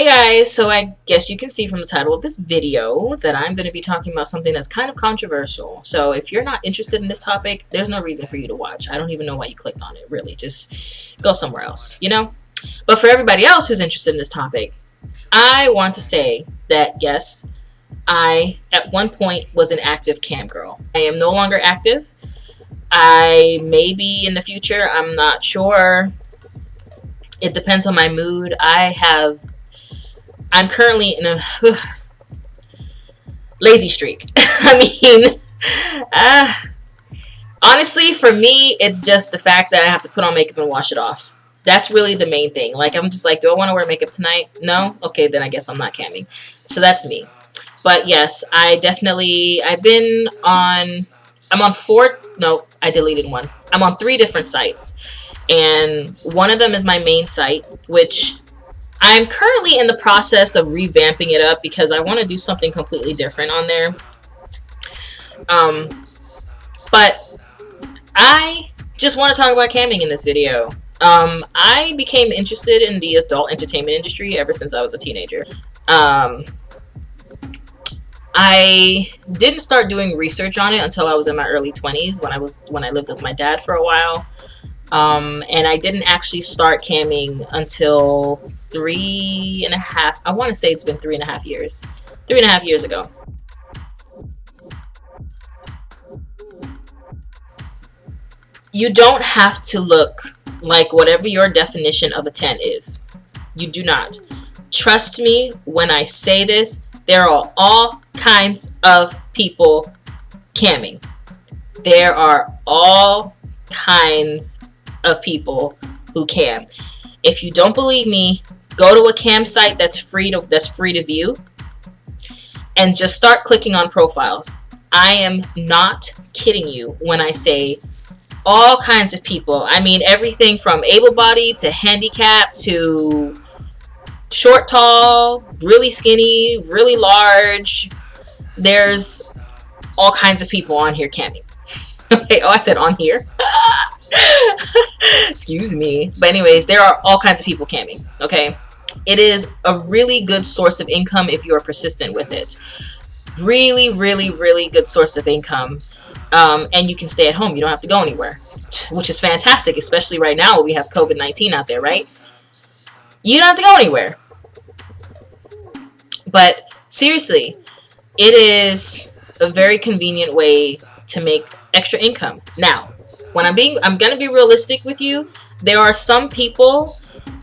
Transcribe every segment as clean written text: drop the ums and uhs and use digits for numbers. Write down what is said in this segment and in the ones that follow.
guys, so I guess you can see from the title of this video that I'm going to be talking about something that's kind of controversial. So if you're not interested in this topic, there's no reason for you to watch. I don't even know why you clicked on it, really. Just go somewhere else, you know? But for everybody else who's interested in this topic, I want to say that yes, I at one point was an active cam girl. I am no longer active. I may be in the future, I'm not sure. It depends on my mood. I'm currently in a lazy streak. Honestly, for me, it's just the fact that I have to put on makeup and wash it off. That's really the main thing. Like, I'm just like, do I want to wear makeup tonight? No? Okay, then I guess I'm not camming. So that's me. But yes, I'm on I deleted one. I'm on 3 different sites. And one of them is my main site, which I'm currently in the process of revamping it up because I want to do something completely different on there. But I just want to talk about camming in this video. I became interested in the adult entertainment industry ever since I was a teenager. I didn't start doing research on it until I was in my early 20s when I lived with my dad for a while. And I didn't actually start camming until 3.5. I want to say it's been 3.5 years. 3.5 years ago. You don't have to look like whatever your definition of a 10 is. You do not. Trust me when I say this, there are all kinds of people camming. There are all kinds of people who cam. If you don't believe me, go to a cam site that's free to view and just start clicking on profiles. I am not kidding you when I say all kinds of people. I mean everything from able-bodied to handicapped to short, tall, really skinny, really large. There's all kinds of people on here camming. Okay, I said on here. Excuse me. But anyways, there are all kinds of people camming. Okay, it is a really good source of income if you are persistent with it. Really, really, really good source of income. And you can stay at home. You don't have to go anywhere, which is fantastic, especially right now when we have COVID-19 out there, right? You don't have to go anywhere. But seriously, it is a very convenient way to make extra income. Now, I'm going to be realistic with you. There are some people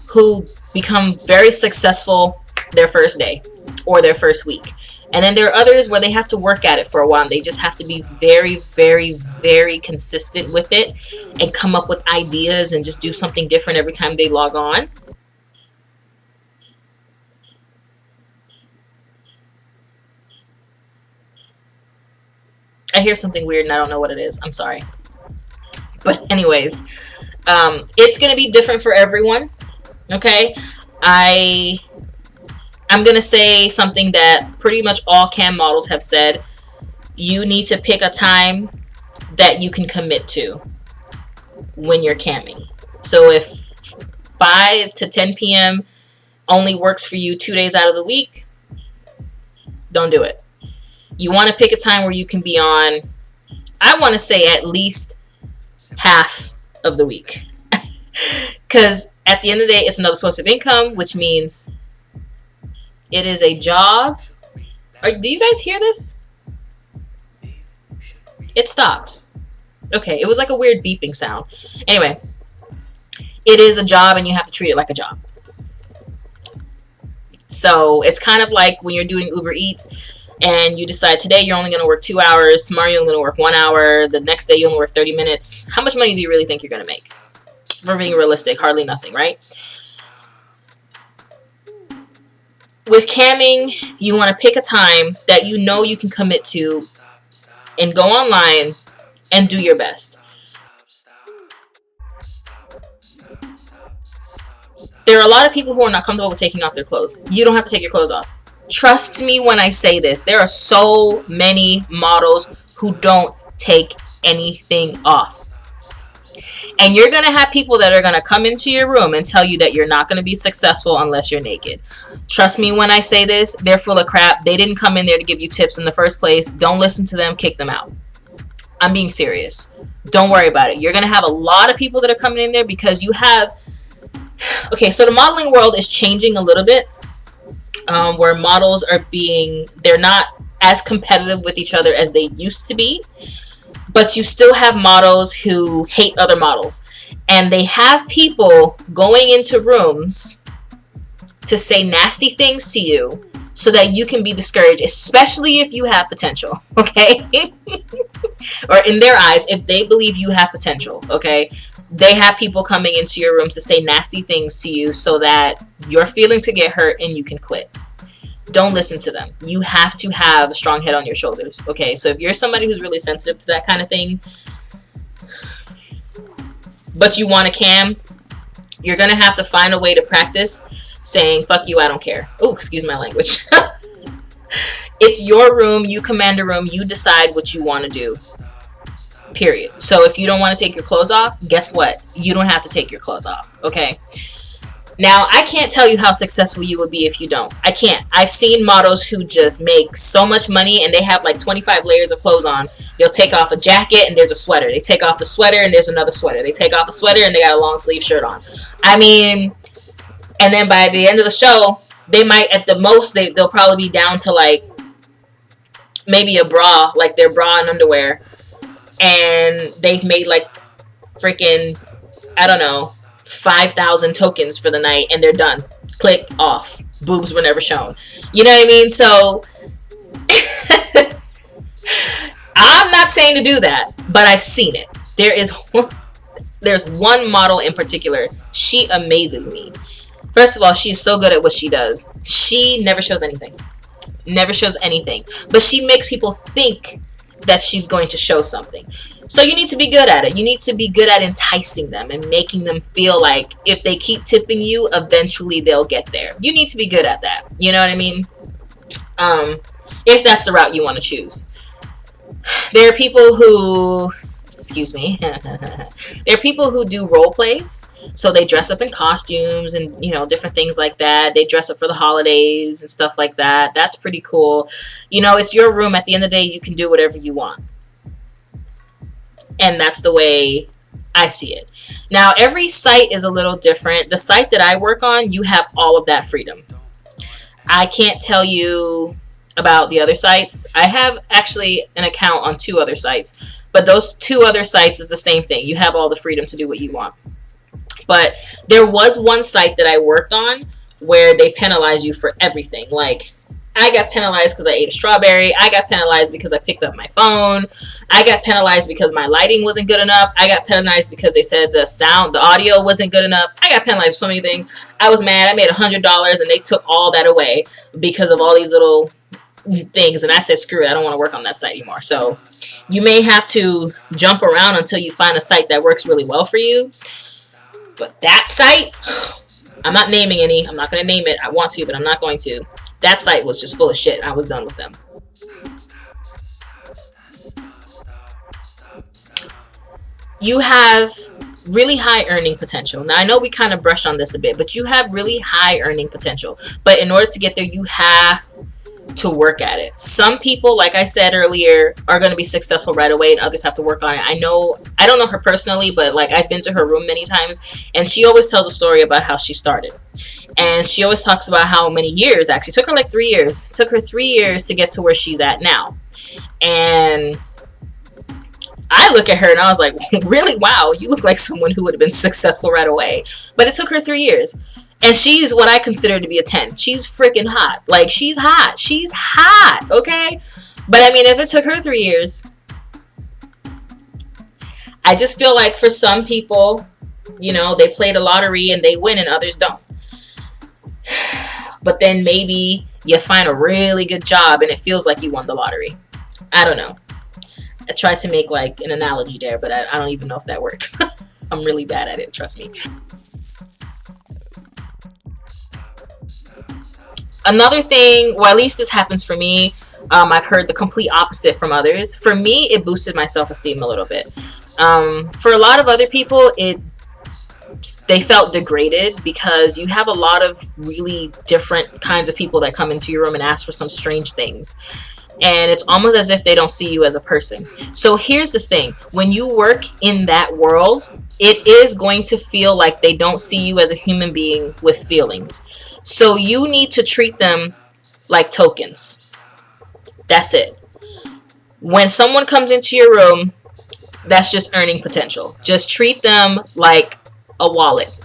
who become very successful their first day or their first week. And then there are others where they have to work at it for a while. And they just have to be very, very, very consistent with it and come up with ideas and just do something different every time they log on. I hear something weird and I don't know what it is. I'm sorry. But anyways, it's going to be different for everyone. Okay? I'm going to say something that pretty much all cam models have said. You need to pick a time that you can commit to when you're camming. So if 5 to 10 p.m. only works for you 2 days out of the week, don't do it. You want to pick a time where you can be on, I want to say at least half of the week. Because at the end of the day, it's another source of income, which means it is a job. Do you guys hear this? It stopped. Okay, it was like a weird beeping sound. Anyway, it is a job and you have to treat it like a job. So it's kind of like when you're doing Uber Eats and you decide today you're only going to work 2 hours, tomorrow you're only going to work 1 hour, the next day you only work 30 minutes. How much money do you really think you're going to make? For being realistic, hardly nothing, right? With camming, you want to pick a time that you know you can commit to and go online and do your best. There are a lot of people who are not comfortable with taking off their clothes. You don't have to take your clothes off. Trust me when I say this. There are so many models who don't take anything off. And you're going to have people that are going to come into your room and tell you that you're not going to be successful unless you're naked. Trust me when I say this, they're full of crap. They didn't come in there to give you tips in the first place. Don't listen to them, kick them out. I'm being serious. Don't worry about it. You're going to have a lot of people that are coming in there because you have... Okay, so the modeling world is changing a little bit, where models are being... They're not as competitive with each other as they used to be. But you still have models who hate other models. And they have people going into rooms to say nasty things to you so that you can be discouraged, especially if you have potential, okay? Or in their eyes, if they believe you have potential, okay? They have people coming into your rooms to say nasty things to you so that you're feeling to get hurt and you can quit. Don't listen to them. You have to have a strong head on your shoulders, okay? So if you're somebody who's really sensitive to that kind of thing, but you want a cam, you're going to have to find a way to practice saying, fuck you, I don't care. Oh, excuse my language. It's your room. You command a room. You decide what you want to do. Period. So if you don't want to take your clothes off, guess what? You don't have to take your clothes off, okay? Now, I can't tell you how successful you would be if you don't. I can't. I've seen models who just make so much money and they have like 25 layers of clothes on. They'll take off a jacket and there's a sweater. They take off the sweater and there's another sweater. They take off a sweater and they got a long sleeve shirt on. I mean, and then by the end of the show, they might, at the most, they'll probably be down to like maybe a bra, like their bra and underwear. And they've made like freaking, I don't know, 5,000 tokens for the night and they're done. Click off. Boobs were never shown. You know what I mean? So I'm not saying to do that, but I've seen it. There's one model in particular. She amazes me. First of all, she's so good at what she does. She never shows anything. Never shows anything. But she makes people think that she's going to show something. So you need to be good at it. You need to be good at enticing them and making them feel like if they keep tipping you, eventually they'll get there. You need to be good at that. You know what I mean? If that's the route you want to choose. There are people who... Excuse me. There are people who do role plays. So they dress up in costumes and, you know, different things like that. They dress up for the holidays and stuff like that. That's pretty cool. You know, it's your room. At the end of the day, you can do whatever you want. And that's the way I see it. Now, every site is a little different. The site that I work on, you have all of that freedom. I can't tell you about the other sites. I have actually an account on 2 other sites. But those 2 other sites is the same thing. You have all the freedom to do what you want. But there was one site that I worked on where they penalize you for everything. Like, I got penalized because I ate a strawberry. I got penalized because I picked up my phone. I got penalized because my lighting wasn't good enough. I got penalized because they said the audio wasn't good enough. I got penalized for so many things. I was mad. I made $100 and they took all that away because of all these little things. And I said, screw it. I don't want to work on that site anymore. So you may have to jump around until you find a site that works really well for you. But that site, I'm not naming any. I'm not going to name it. I want to, but I'm not going to. That site was just full of shit. I was done with them. You have really high earning potential. Now, I know we kind of brushed on this a bit, but you have really high earning potential. But in order to get there, you have to work at it. Some people, like I said earlier, are going to be successful right away and others have to work on it. I don't know her personally, but like I've been to her room many times and she always tells a story about how she started. And she always talks about how many years, actually took her like 3 years. It took her 3 years to get to where she's at now. And I look at her and I was like, really? Wow, you look like someone who would have been successful right away. But it took her 3 years. And she's what I consider to be a 10. She's freaking hot. Like, she's hot. She's hot, okay? But, I mean, if it took her 3 years, I just feel like for some people, you know, they play the lottery and they win and others don't. But then maybe you find a really good job and it feels like you won the lottery. I don't know. I tried to make, like, an analogy there, but I don't even know if that worked. I'm really bad at it, trust me. Another thing, well, at least this happens for me, I've heard the complete opposite from others. For me, it boosted my self-esteem a little bit. For a lot of other people, they felt degraded because you have a lot of really different kinds of people that come into your room and ask for some strange things. And it's almost as if they don't see you as a person. So here's the thing. When you work in that world, it is going to feel like they don't see you as a human being with feelings. So you need to treat them like tokens. That's it. When someone comes into your room, that's just earning potential. Just treat them like a wallet.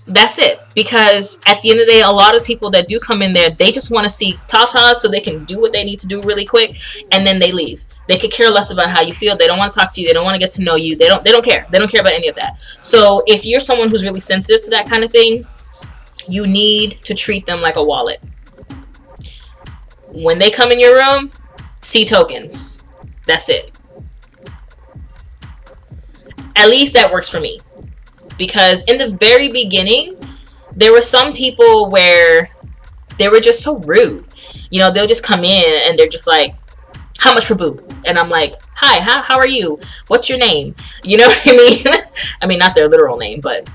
That's it. Because at the end of the day, a lot of people that do come in there, they just want to see tatas so they can do what they need to do really quick, and then they leave. They could care less about how you feel. They don't want to talk to you. They don't want to get to know you. They don't care. They don't care about any of that. So if you're someone who's really sensitive to that kind of thing, you need to treat them like a wallet. When they come in your room, see tokens. That's it. At least that works for me. Because in the very beginning, there were some people where they were just so rude. You know, they'll just come in and they're just like, how much for boob? And I'm like, hi, how are you? What's your name? You know what I mean? I mean, not their literal name, but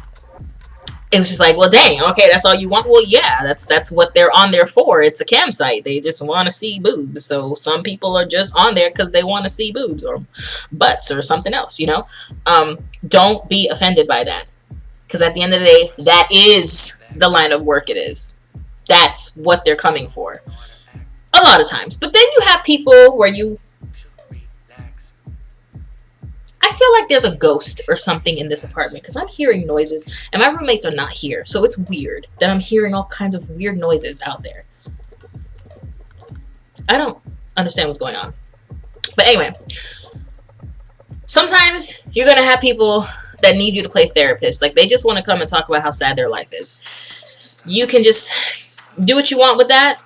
it was just like, well, dang, okay, that's all you want? Well, yeah, that's what they're on there for. It's a cam site. They just want to see boobs. So some people are just on there because they want to see boobs or butts or something else, you know? Don't be offended by that. Because at the end of the day, that is the line of work it is. That's what they're coming for. A lot of times. But then you have people where I feel like there's a ghost or something in this apartment because I'm hearing noises and my roommates are not here. So it's weird that I'm hearing all kinds of weird noises out there. I don't understand what's going on. But anyway, sometimes you're going to have people that need you to play therapist. Like, they just want to come and talk about how sad their life is. You can just do what you want with that.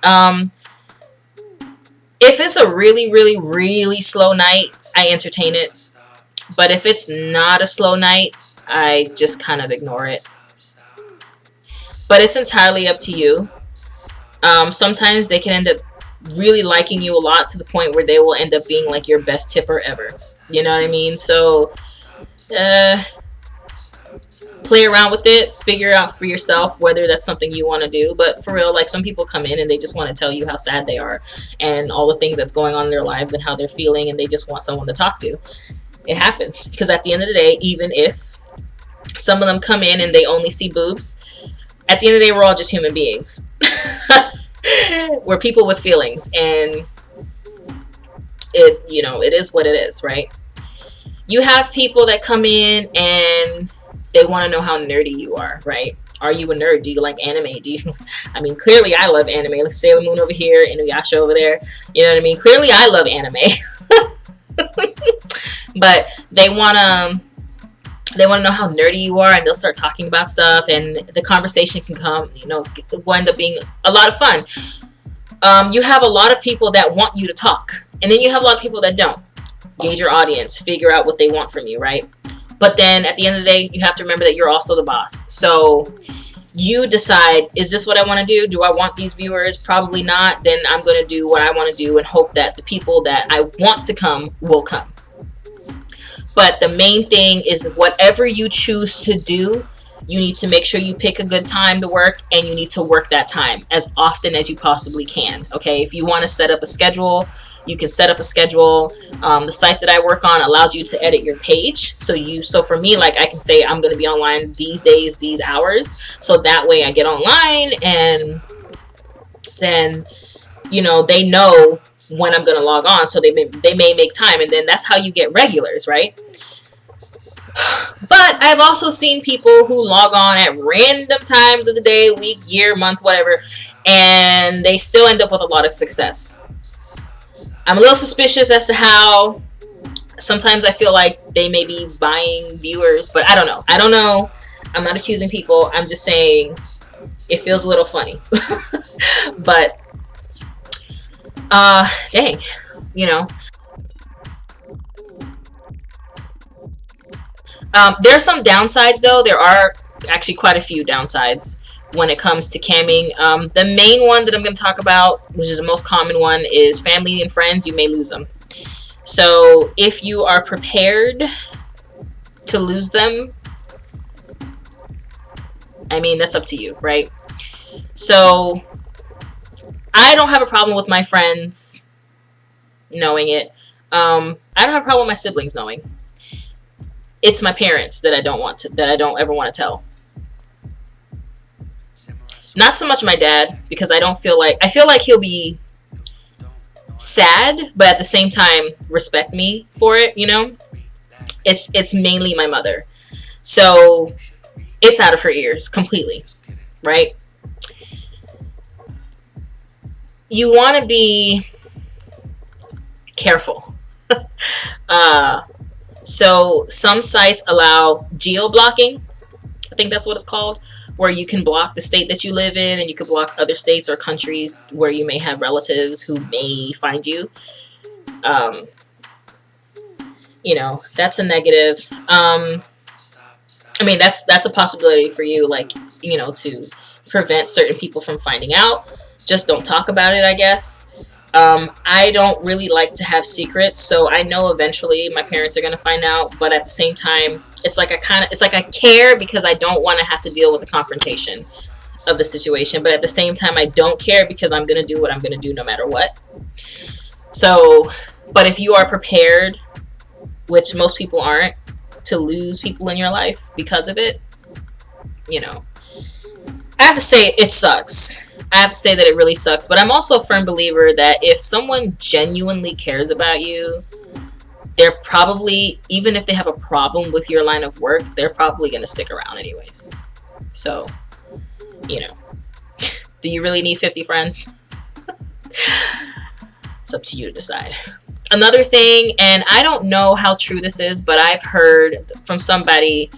If it's a really, really, really slow night, I entertain it. But if it's not a slow night, I just kind of ignore it. But it's entirely up to you. Sometimes they can end up really liking you a lot to the point where they will end up being like your best tipper ever. You know what I mean? So, play around with it, figure out for yourself whether that's something you want to do. But for real, like, some people come in and they just want to tell you how sad they are and all the things that's going on in their lives and how they're feeling, and they just want someone to talk to. It happens. Because at the end of the day, even if some of them come in and they only see boobs, at the end of the day, we're all just human beings. We're people with feelings, and it is what it is, right? You have people that come in and they want to know how nerdy you are, right? Are you a nerd? Do you like anime? I mean, clearly I love anime. Like Sailor Moon over here, Inuyasha over there. You know what I mean? Clearly I love anime. But they want to know how nerdy you are, and they'll start talking about stuff, and the conversation can will end up being a lot of fun. You have a lot of people that want you to talk, and then you have a lot of people that don't. Gauge your audience, figure out what they want from you, right? But then at the end of the day, you have to remember that you're also the boss. So you decide, is this what I want to do? Do I want these viewers? Probably not. Then I'm going to do what I want to do and hope that the people that I want to come will come. But the main thing is, whatever you choose to do, you need to make sure you pick a good time to work, and you need to work that time as often as you possibly can. Okay, if you want to set up a schedule, you can set up a schedule. The site that I work on allows you to edit your page. So for me, like, I can say I'm going to be online these days, these hours. So that way I get online, and then, they know when I'm going to log on. So they may make time, and then that's how you get regulars, right? But I've also seen people who log on at random times of the day, week, year, month, whatever, and they still end up with a lot of success. I'm a little suspicious as to how. Sometimes I feel like they may be buying viewers, but I don't know. I'm not accusing people. I'm just saying it feels a little funny. But, dang, There are some downsides, though. There are actually quite a few downsides. when it comes to camming. The main one that I'm going to talk about, which is the most common one, is family and friends. You may lose them. So if you are prepared to lose them, I mean, that's up to you, right? So I don't have a problem with my friends knowing it. I don't have a problem with my siblings knowing. It's my parents that I don't ever want to tell. Not so much my dad, because I feel like he'll be sad, but at the same time respect me for it, you know? It's mainly my mother. So it's out of her ears completely, right? You want to be careful. So some sites allow geo-blocking. I think that's what it's called, where you can block the state that you live in, and you can block other states or countries where you may have relatives who may find you. You know, that's a negative. I mean, that's a possibility for you, like, you know, to prevent certain people from finding out. Just don't talk about it, I guess. I don't really like to have secrets, so I know eventually my parents are going to find out, but at the same time, it's like I care because I don't want to have to deal with the confrontation of the situation, but at the same time, I don't care because I'm going to do what I'm going to do no matter what. So, but if you are prepared, which most people aren't, to lose people in your life because of it, you know, I have to say it sucks. I have to say that it really sucks, but I'm also a firm believer that if someone genuinely cares about you, they're probably, even if they have a problem with your line of work, they're probably going to stick around anyways. So, you know, do you really need 50 friends? It's up to you to decide. Another thing, and I don't know how true this is, but I've heard from somebody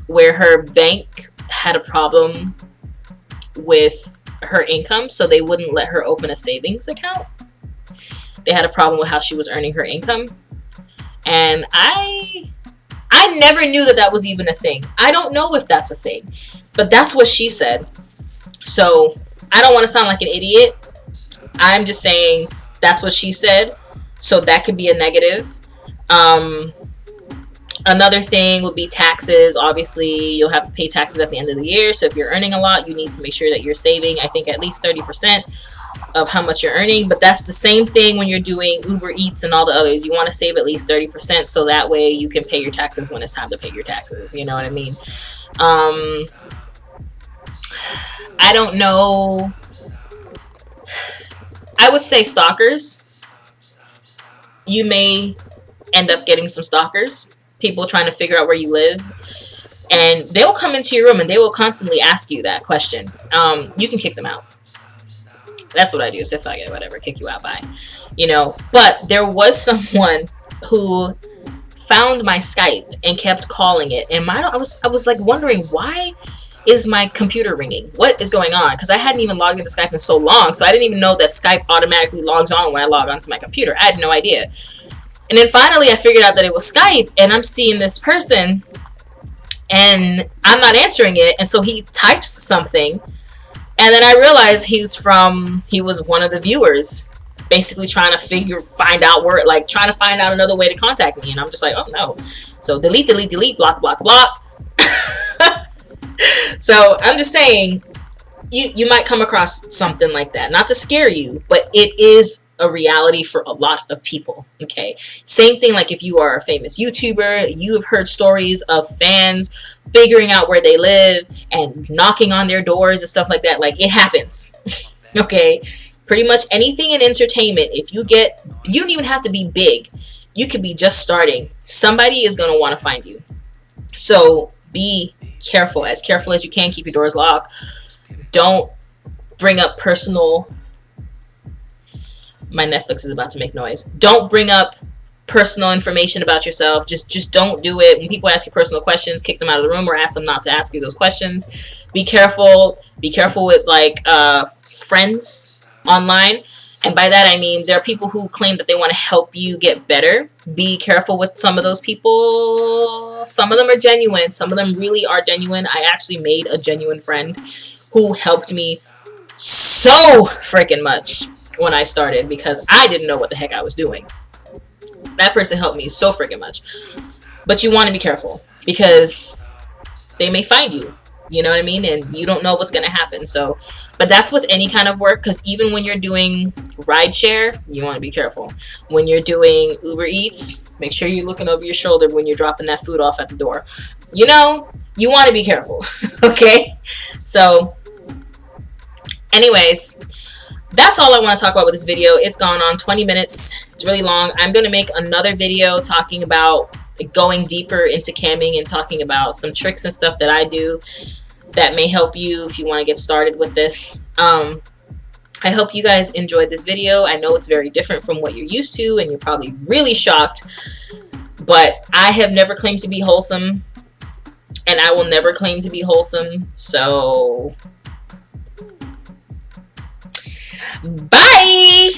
where her bank had a problem with her income, so they wouldn't let her open a savings account. They had a problem with how she was earning her income, and I never knew that was even a thing. I don't know if that's a thing, but that's what she said. So I don't want to sound like an idiot. I'm just saying that's what she said, so that could be a negative. Another thing would be taxes. Obviously, you'll have to pay taxes at the end of the year. So if you're earning a lot, you need to make sure that you're saving, I think, at least 30% of how much you're earning. But that's the same thing when you're doing Uber Eats and all the others. You want to save at least 30%, so that way you can pay your taxes when it's time to pay your taxes. You know what I mean? I don't know. I would say stalkers. You may end up getting some stalkers. People trying to figure out where you live, and they will come into your room and they will constantly ask you that question. You can kick them out. That's what I do. So if I get whatever, kick you out, bye. You know, but there was someone who found my Skype and kept calling it, and I was like wondering, why is my computer ringing? What is going on? Because I hadn't even logged into Skype in so long, so I didn't even know that Skype automatically logs on when I log onto my computer. I had no idea. And then finally I figured out that it was Skype, and I'm seeing this person and I'm not answering it, and so he types something, and then I realized he was one of the viewers, basically trying to find out another way to contact me, and I'm just like, oh no. So delete, block, block, block. So I'm just saying, you might come across something like that. Not to scare you, but it is a reality for a lot of people. Okay, same thing like if you are a famous YouTuber, you have heard stories of fans figuring out where they live and knocking on their doors and stuff like that. Like, it happens. Okay, pretty much anything in entertainment, if you don't even have to be big. You could be just starting. Somebody is going to want to find you. So be careful as you can. Keep your doors locked. Don't bring up personal. My Netflix is about to make noise. Don't bring up personal information about yourself. Just don't do it. When people ask you personal questions, kick them out of the room or ask them not to ask you those questions. Be careful. Be careful with friends online. And by that I mean there are people who claim that they want to help you get better, Be careful with some of those people. Some of them are genuine. Some of them really are genuine. I actually made a genuine friend who helped me so freaking much when I started because I didn't know what the heck I was doing. That person helped me so freaking much. But you want to be careful because they may find you. You know what I mean? And you don't know what's going to happen. So, but that's with any kind of work, because even when you're doing rideshare, you want to be careful. When you're doing Uber Eats, make sure you're looking over your shoulder when you're dropping that food off at the door. You know, you want to be careful. Okay? So, anyways, that's all I want to talk about with this video. It's gone on 20 minutes. It's really long. I'm going to make another video talking about going deeper into camming and talking about some tricks and stuff that I do that may help you if you want to get started with this. I hope you guys enjoyed this video. I know it's very different from what you're used to and you're probably really shocked, but I have never claimed to be wholesome and I will never claim to be wholesome. So, bye!